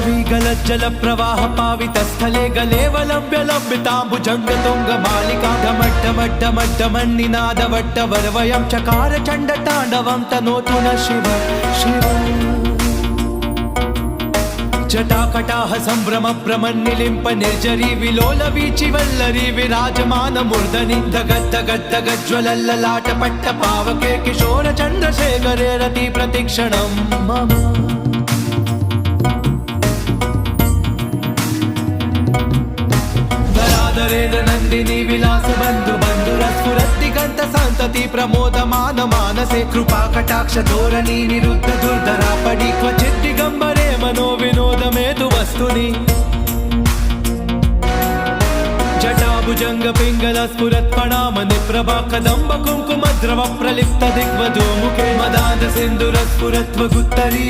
जल प्रवाह पावित स्थले गलेवलंब्य लंबितांबुजंग तुंग मालिका ढमड्ढमड्ढमड्ढमन्निनाद वट्टवर्वयं चकार चंड तांडवं तनोतु न शिव शिव जटाकटाह संभ्रम प्रमन्निलिंप निर्जरी विलोल वीचि वल्लरी विराजमान मूर्धनि धगद्धगद्धगज्ज्वलल्ललाट पट्ट पावके किशोर चंद्रशेखरे रति प्रतिक्षणं मम धराधरेन्द्र नंदिनी विलास बंधु बंधुरस्फुरद्दिगंत संतति प्रमोदमान मानसे कृपा कटाक्ष धोरणी निरुद्ध दुर्धरा पडी क्वचित् दिगंबरे मनो विनोद मेतु वस्तुनि जटाभुजंग पिंगल स्फुरत् प्रणाम निप्रभा कदंब कुंकुम द्रव प्रलिप्त दिग्वधू मुखे मदान्ध सिंधुर स्फुरत् वगुत्तरी